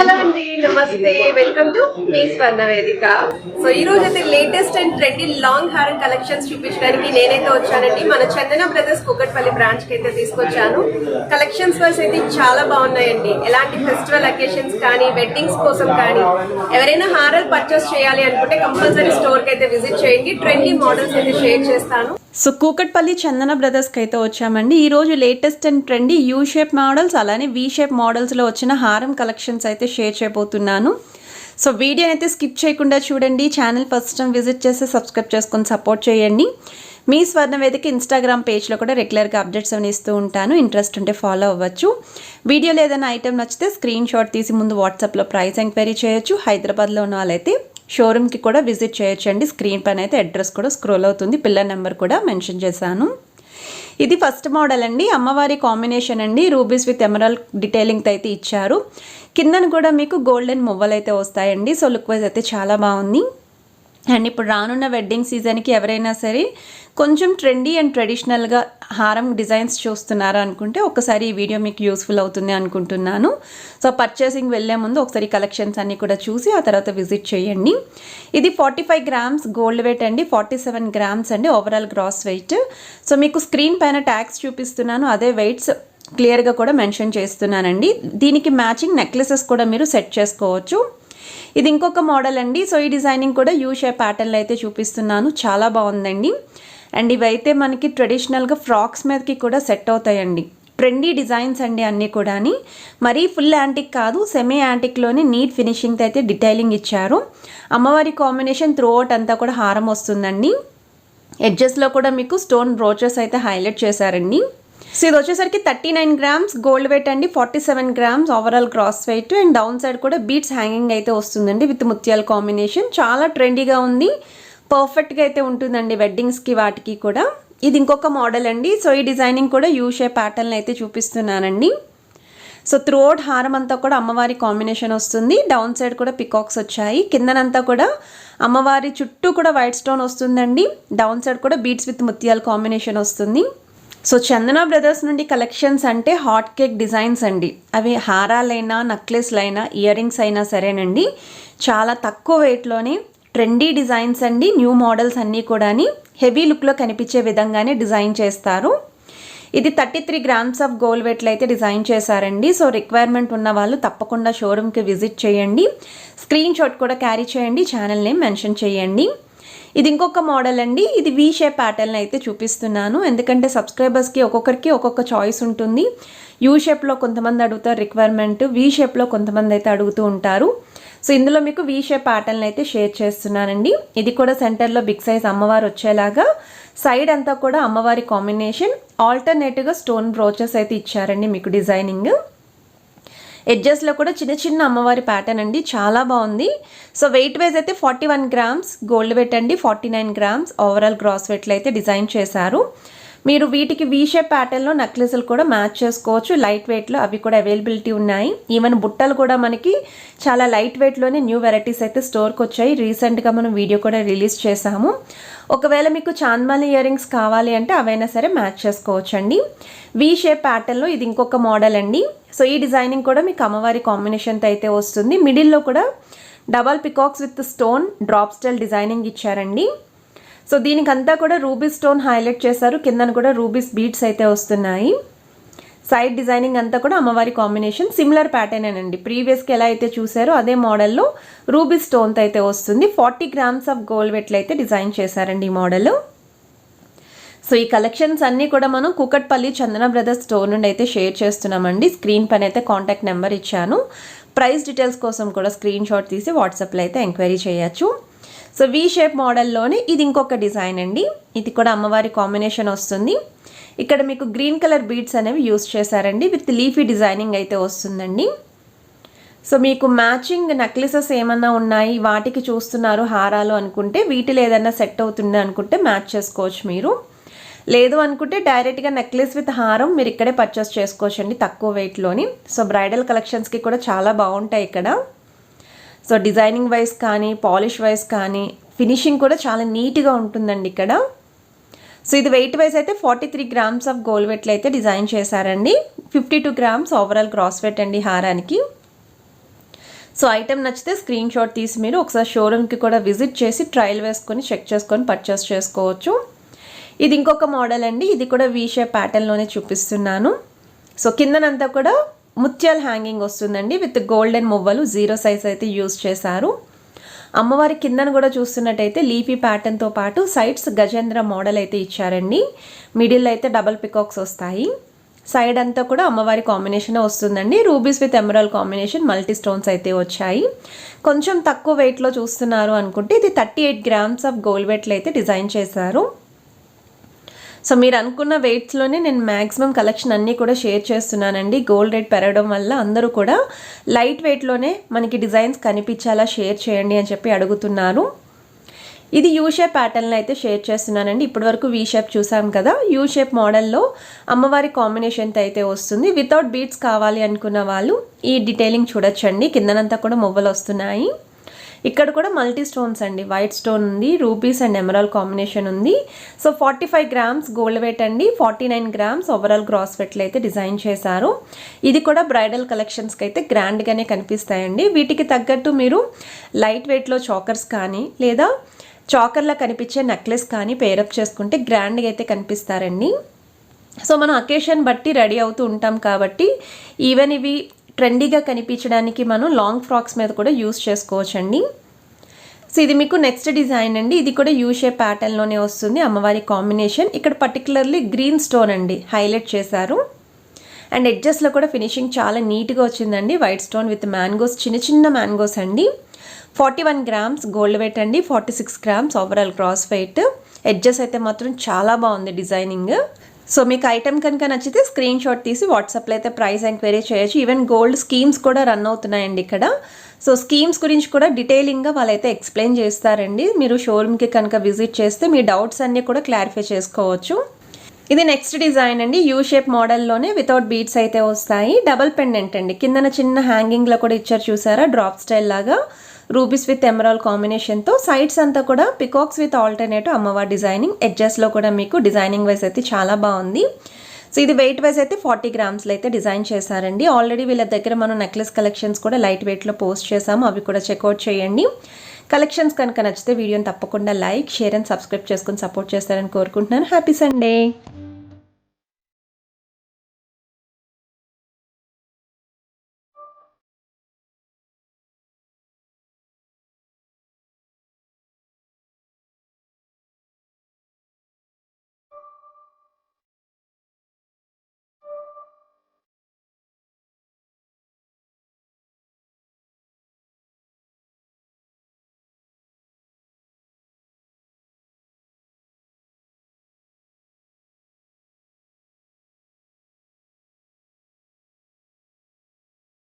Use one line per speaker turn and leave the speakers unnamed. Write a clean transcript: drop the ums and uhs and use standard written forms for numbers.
Hello అండి, నమస్తే, welcome to me స్వర్ణ వేదిక. సో ఈ రోజు అయితే లేటెస్ట్ అండ్ ట్రెండీ లాంగ్ హారం కలెక్షన్స్ చూపించడానికి నేనైతే వచ్చానండి. మన చందన బ్రదర్స్ కూకట్పల్లి బ్రాంచ్ కి అయితే తీసుకొచ్చాను. కలెక్షన్స్ వైస్ అయితే చాలా బాగున్నాయండి. ఎలాంటి ఫెస్టివల్ అకేషన్స్ కానీ, వెడ్డింగ్స్ కోసం కానీ, ఎవరైనా హారాలు పర్చేస్ చేయాలి అనుకుంటే కంపల్సరీ స్టోర్ కి అయితే విజిట్ చేయండి. ట్రెండీ మోడల్స్ అయితే షేర్ చేస్తాను.
సో కూకట్పల్లి చందన బ్రదర్స్కి అయితే వచ్చామండి. ఈరోజు latest and trendy U shape models అలానే వీ షేప్ మోడల్స్లో వచ్చిన హారం కలెక్షన్స్ అయితే షేర్ చేయబోతున్నాను. సో వీడియోని అయితే స్కిప్ చేయకుండా చూడండి. ఛానల్ ఫస్ట్ టైం విజిట్ చేసి సబ్స్క్రైబ్ చేసుకొని సపోర్ట్ చేయండి. మీ స్వర్ణ వేదిక ఇన్స్టాగ్రామ్ పేజ్లో కూడా రెగ్యులర్గా అప్డేట్స్ అని ఇస్తూ ఉంటాను. ఇంట్రెస్ట్ ఉంటే ఫాలో అవ్వచ్చు. వీడియోలో ఏదైనా ఐటెం నచ్చితే స్క్రీన్ షాట్ తీసి ముందు వాట్సాప్లో ప్రైస్ ఎంక్వైరీ చేయొచ్చు. హైదరాబాద్లో ఉన్న వాళ్ళైతే షోరూమ్కి కూడా విజిట్ చేయొచ్చండి. స్క్రీన్ పైన అయితే అడ్రస్ కూడా స్క్రోల్ అవుతుంది. పిల్లర్ నెంబర్ కూడా మెన్షన్ చేశాను. ఇది ఫస్ట్ మోడల్ అండి. అమ్మవారి కాంబినేషన్ అండి. రూబీస్ విత్ ఎమరాల్డ్ డీటెయిలింగ్ అయితే ఇచ్చారు. కిందన కూడా మీకు గోల్డెన్ మువ్వలు అయితే వస్తాయండి. సో లుక్ వైజ్ అయితే చాలా బాగుంది. అండ్ ఇప్పుడు రానున్న వెడ్డింగ్ సీజన్కి ఎవరైనా సరే కొంచెం ట్రెండీ అండ్ ట్రెడిషనల్గా హారం డిజైన్స్ చూస్తున్నారు అనుకుంటే ఒకసారి ఈ వీడియో మీకు యూస్ఫుల్ అవుతుంది అనుకుంటున్నాను. సో పర్చేసింగ్ వెళ్ళే ముందు ఒకసారి కలెక్షన్స్ అన్నీ కూడా చూసి ఆ తర్వాత విజిట్ చేయండి. ఇది 45 గ్రామ్స్ గోల్డ్ వెయిట్ అండి. 47 గ్రామ్స్ అండి ఓవరాల్ గ్రాస్ వెయిట్. సో మీకు స్క్రీన్ పైన ట్యాగ్స్ చూపిస్తున్నాను, అదే వెయిట్స్ క్లియర్గా కూడా మెన్షన్ చేస్తున్నానండి. దీనికి మ్యాచింగ్ నెక్లెసెస్ కూడా మీరు సెట్ చేసుకోవచ్చు. ఇది ఇంకొక మోడల్ అండి. సో ఈ డిజైనింగ్ కూడా యూ షేప్ ప్యాటర్న్లో అయితే చూపిస్తున్నాను. చాలా బాగుందండి. అండ్ ఇవైతే మనకి ట్రెడిషనల్గా ఫ్రాక్స్ మీదకి కూడా సెట్ అవుతాయండి. ట్రెండీ డిజైన్స్ అండి అన్నీ కూడా. మరీ ఫుల్ యాంటిక్ కాదు, సెమీ యాంటిక్లోనే నీట్ ఫినిషింగ్ అయితే డీటెయిలింగ్ ఇచ్చారు. అమ్మవారి కాంబినేషన్ త్రూ అవుట్ అంతా కూడా హారం వస్తుందండి. ఎడ్జెస్లో కూడా మీకు స్టోన్ బ్రోచెస్ అయితే హైలైట్ చేశారండి. సో ఇది వచ్చేసరికి 39 గ్రామ్స్ గోల్డ్ వెయిట్ అండి. 47 grams overall gross weight. And down side కూడా బీట్స్ హ్యాంగింగ్ అయితే వస్తుందండి విత్ ముత్యాల కాంబినేషన్. చాలా ట్రెండీగా ఉంది. పర్ఫెక్ట్గా అయితే ఉంటుందండి వెడ్డింగ్స్కి వాటికి కూడా. ఇది ఇంకొక మోడల్ అండి. సో ఈ డిజైనింగ్ కూడా యూ షేప్ ప్యాటర్న్ అయితే చూపిస్తున్నానండి. సో త్రూ అవుట్ హారం అంతా కూడా అమ్మవారి కాంబినేషన్ వస్తుంది. డౌన్ సైడ్ కూడా పికాక్స్ వచ్చాయి. కిందనంతా కూడా అమ్మవారి చుట్టూ కూడా వైట్ స్టోన్ వస్తుందండి. డౌన్ సైడ్ కూడా బీట్స్ విత్ ముత్యాల కాంబినేషన్ వస్తుంది. సో చందన బ్రదర్స్ నుండి కలెక్షన్స్ అంటే హాట్ కేక్ డిజైన్స్ అండి. అవి హారాలైనా నెక్లెస్లైనా ఇయర్ రింగ్స్ అయినా సరేనండి, చాలా తక్కువ వెయిట్లోనే ట్రెండీ డిజైన్స్ అండి. న్యూ మోడల్స్ అన్నీ కూడా హెవీ లుక్లో కనిపించే విధంగానే డిజైన్ చేస్తారు. ఇది 33 గ్రామ్స్ ఆఫ్ గోల్డ్ వెయిట్లో అయితే డిజైన్ చేశారండి. సో రిక్వైర్మెంట్ ఉన్న వాళ్ళు తప్పకుండా షోరూమ్కి విజిట్ చేయండి. స్క్రీన్ షాట్ కూడా క్యారీ చేయండి. ఛానల్ నేమ్ మెన్షన్ చేయండి. ఇది ఇంకొక మోడల్ అండి. ఇది వీ షేప్ ప్యాటర్న్ అయితే చూపిస్తున్నాను, ఎందుకంటే సబ్స్క్రైబర్స్కి ఒక్కొక్కరికి ఒక్కొక్క చాయిస్ ఉంటుంది. యూ షేప్లో కొంతమంది అడుగుతారు రిక్వైర్మెంట్, వీ షేప్లో కొంతమంది అయితే అడుగుతూ ఉంటారు. సో ఇందులో మీకు వీ షేప్ ప్యాటర్న్ అయితే షేర్ చేస్తున్నానండి. ఇది కూడా సెంటర్లో బిగ్ సైజ్ అమ్మవారు వచ్చేలాగా, సైడ్ అంతా కూడా అమ్మవారి కాంబినేషన్, ఆల్టర్నేటివ్గా స్టోన్ బ్రోచెస్ అయితే ఇచ్చారండి మీకు డిజైనింగ్. ఎడ్జెస్లో కూడా చిన్న చిన్న అమ్మవారి ప్యాటర్న్ అండి. చాలా బాగుంది. సో వెయిట్ వైజ్ అయితే 41 గ్రామ్స్ గోల్డ్ వెయిట్ అండి. 49 గ్రామ్స్ ఓవరాల్ గ్రాస్ వెయిట్లో అయితే డిజైన్ చేశారు. మీరు వీటికి వీ షేప్ ప్యాటర్న్లో నెక్లెస్లు కూడా మ్యాచ్ చేసుకోవచ్చు. లైట్ వెయిట్లో అవి కూడా అవైలబిలిటీ ఉన్నాయి. ఈవెన్ బుట్టలు కూడా మనకి చాలా లైట్ వెయిట్లోనే న్యూ వెరైటీస్ అయితే స్టోర్కి వచ్చాయి. రీసెంట్గా మనం వీడియో కూడా రిలీజ్ చేసాము. ఒకవేళ మీకు చాంద్మాలి ఇయర్ రింగ్స్ కావాలి అంటే అవైనా సరే మ్యాచ్ చేసుకోవచ్చు అండి. వీ షేప్ ప్యాటర్న్లో ఇది ఇంకొక మోడల్ అండి. సో ఈ డిజైనింగ్ కూడా మీకు అమ్మవారి కాంబినేషన్తో అయితే వస్తుంది. మిడిల్లో కూడా double peacocks with stone drop style designing ఇచ్చారండి. సో దీనికంతా కూడా రూబీస్ స్టోన్ హైలైట్ చేశారు. కిందన కూడా రూబీస్ బీట్స్ అయితే వస్తున్నాయి. సైడ్ డిజైనింగ్ అంతా కూడా అమ్మవారి కాంబినేషన్ సిమిలర్ ప్యాటర్న్ అండి. ప్రీవియస్కి ఎలా అయితే చూసారో అదే మోడల్లో రూబీస్ స్టోన్తో అయితే వస్తుంది. 40 గ్రామ్స్ ఆఫ్ గోల్డ్ వెయిట్లో అయితే డిజైన్ చేశారండి ఈ మోడల్. సో ఈ కలెక్షన్స్ అన్నీ కూడా మనం కూకట్పల్లి చందన బ్రదర్స్ స్టోర్ నుండి అయితే షేర్ చేస్తున్నామండి. స్క్రీన్ పైన అయితే కాంటాక్ట్ నెంబర్ ఇచ్చాను. ప్రైస్ డీటెయిల్స్ కోసం కూడా స్క్రీన్ షాట్ తీసి వాట్సాప్లో అయితే ఎంక్వైరీ చేయొచ్చు. సో వీ షేప్ మోడల్లోనే ఇది ఇంకొక డిజైన్ అండి. ఇది కూడా అమ్మవారి కాంబినేషన్ వస్తుంది. ఇక్కడ మీకు గ్రీన్ కలర్ బీడ్స్ అనేవి యూస్ చేశారండి. విత్ లీఫీ డిజైనింగ్ అయితే వస్తుందండి. సో మీకు మ్యాచింగ్ నెక్లెసెస్ ఏమన్నా ఉన్నాయి, వాటికి చూస్తున్నారు హారాలు అనుకుంటే, వీటిలో ఏదైనా సెట్ అవుతుంది అనుకుంటే మ్యాచ్ చేసుకోవచ్చు మీరు. లేదు అనుకుంటే డైరెక్ట్గా నెక్లెస్ విత్ హారం మీరు ఇక్కడే పర్చేస్ చేసుకోవచ్చు అండి తక్కువ వెయిట్లోని. సో బ్రైడల్ కలెక్షన్స్కి కూడా చాలా బాగుంటాయి ఇక్కడ. సో డిజైనింగ్ వైజ్ కానీ, పాలిష్ వైజ్ కానీ, ఫినిషింగ్ కూడా చాలా నీట్గా ఉంటుందండి ఇక్కడ. సో ఇది వెయిట్ వైజ్ అయితే 43 గ్రామ్స్ ఆఫ్ గోల్డ్ వెయిట్లో అయితే డిజైన్ చేశారండి. 52 గ్రామ్స్ ఓవరాల్ గ్రాస్ వెయిట్ అండి హారానికి. సో ఐటెం నచ్చితే స్క్రీన్ షాట్ తీసి మీరు ఒకసారి షోరూమ్కి కూడా విజిట్ చేసి ట్రయల్ వేసుకొని చెక్ చేసుకొని పర్చేస్ చేసుకోవచ్చు. ఇది ఇంకొక మోడల్ అండి. ఇది కూడా వీ షేప్ ప్యాటర్న్లోనే చూపిస్తున్నాను. సో కిందనంతా కూడా ముత్యాల హ్యాంగింగ్ వస్తుందండి విత్ గోల్డెన్ మువ్వలు 0 సైజ్ అయితే యూజ్ చేశారు. అమ్మవారి కిందన కూడా చూస్తున్నట్టయితే లీఫీ ప్యాటర్న్తో పాటు సైడ్స్ గజేంద్ర మోడల్ అయితే ఇచ్చారండి. మిడిల్ అయితే డబల్ పికాక్స్ వస్తాయి. సైడ్ అంతా కూడా అమ్మవారి కాంబినేషన్ వస్తుందండి. Rubies with emerald combination multi stones అయితే వచ్చాయి. కొంచెం తక్కువ వెయిట్లో చూస్తున్నారు అనుకుంటే ఇది 38 గ్రామ్స్ ఆఫ్ గోల్డ్ వెయిట్లో అయితే డిజైన్ చేశారు. సో మీరు అనుకున్న వెయిట్స్లోనే నేను మ్యాక్సిమం కలెక్షన్ అన్నీ కూడా షేర్ చేస్తున్నానండి. గోల్డ్ రేట్ పెరగడం వల్ల అందరూ కూడా లైట్ వెయిట్లోనే మనకి డిజైన్స్ కనిపించేలా షేర్ చేయండి అని చెప్పి అడుగుతున్నారు. ఇది యూ షేప్ ప్యాటర్న్లో అయితే షేర్ చేస్తున్నానండి. ఇప్పటివరకు వీ షేప్ చూసాం కదా. యూ షేప్ మోడల్లో అమ్మవారి కాంబినేషన్తో అయితే వస్తుంది. వితౌట్ బీడ్స్ కావాలి అనుకున్న వాళ్ళు ఈ డీటెయిలింగ్ చూడొచ్చండి. కిందనంతా కూడా మువ్వలు వస్తున్నాయి. ఇక్కడ కూడా మల్టీ స్టోన్స్ అండి. వైట్ స్టోన్ ఉంది, రూపీస్ అండ్ ఎమరాల్డ్ కాంబినేషన్ ఉంది. సో 45 గ్రామ్స్ గోల్డ్ వెయిట్ అండి, 49 గ్రామ్స్ ఓవరాల్ గ్రాస్ వెయిట్లో అయితే డిజైన్ చేశారు. ఇది కూడా బ్రైడల్ కలెక్షన్స్కి అయితే గ్రాండ్గానే కనిపిస్తాయండి. వీటికి తగ్గట్టు మీరు లైట్ వెయిట్లో చాకర్స్ కానీ లేదా చాకర్లా కనిపించే నెక్లెస్ కానీ పేరప్ చేసుకుంటే గ్రాండ్గా అయితే కనిపిస్తారండి. సో మనం అకేషన్ బట్టి రెడీ అవుతూ ఉంటాం కాబట్టి ఈవెన్ ఇవి ట్రెండీగా కనిపించడానికి మనం లాంగ్ ఫ్రాక్స్ మీద కూడా యూస్ చేసుకోవచ్చండి. సో ఇది మీకు నెక్స్ట్ డిజైన్ అండి. ఇది కూడా యూ షేప్ ప్యాటర్న్లోనే వస్తుంది. అమ్మవారి కాంబినేషన్ ఇక్కడ పర్టికులర్లీ గ్రీన్ స్టోన్ అండి హైలైట్ చేశారు. అండ్ ఎడ్జెస్లో కూడా ఫినిషింగ్ చాలా నీట్గా వచ్చిందండి. వైట్ స్టోన్ విత్ మ్యాంగోస్, చిన్న చిన్న మ్యాంగోస్ అండి. 41 గ్రామ్స్ గోల్డ్ వెయిట్ అండి, 46 grams overall gross weight. Edges అయితే మాత్రం చాలా బాగుంది డిజైనింగ్. సో మీకు ఐటెం కనుక నచ్చితే స్క్రీన్ షాట్ తీసి వాట్సాప్లో అయితే ప్రైస్ ఎంక్వైరీ చేయొచ్చు. ఈవెన్ గోల్డ్ స్కీమ్స్ కూడా రన్ అవుతున్నాయండి ఇక్కడ. సో స్కీమ్స్ గురించి కూడా డీటెయిలింగ్గా వాళ్ళైతే ఎక్స్ప్లెయిన్ చేస్తారండి. మీరు షోరూమ్కి కనుక విజిట్ చేస్తే మీ డౌట్స్ అన్నీ కూడా క్లారిఫై చేసుకోవచ్చు. ఇది నెక్స్ట్ డిజైన్ అండి. యూ షేప్ మోడల్లోనే వితౌట్ బీడ్స్ అయితే వస్తాయి. డబల్ పెండెంట్ అండి. కిందన చిన్న హ్యాంగింగ్లో కూడా ఇచ్చారు చూసారా, డ్రాప్ స్టైల్ లాగా. రూబీస్ విత్ ఎమరాల్డ్ కాంబినేషన్తో సైడ్స్ అంతా కూడా పికాక్స్ విత్ ఆల్టర్నేటివ్ అమ్మవారి డిజైనింగ్. ఎడ్జెస్లో కూడా మీకు డిజైనింగ్ వైజ్ అయితే చాలా బాగుంది. సో ఇది వెయిట్ వైజ్ అయితే 40 గ్రామ్స్లో అయితే డిజైన్ చేశారండి. ఆల్రెడీ వీళ్ళ దగ్గర మనం నెక్లెస్ కలెక్షన్స్ కూడా లైట్ వెయిట్లో పోస్ట్ చేసాము, అవి కూడా చెక్అవుట్ చేయండి. కలెక్షన్స్ కనుక నచ్చితే వీడియోని తప్పకుండా లైక్, షేర్ అండ్ సబ్స్క్రైబ్ చేసుకొని సపోర్ట్ చేస్తారని కోరుకుంటున్నాను. Happy Sunday.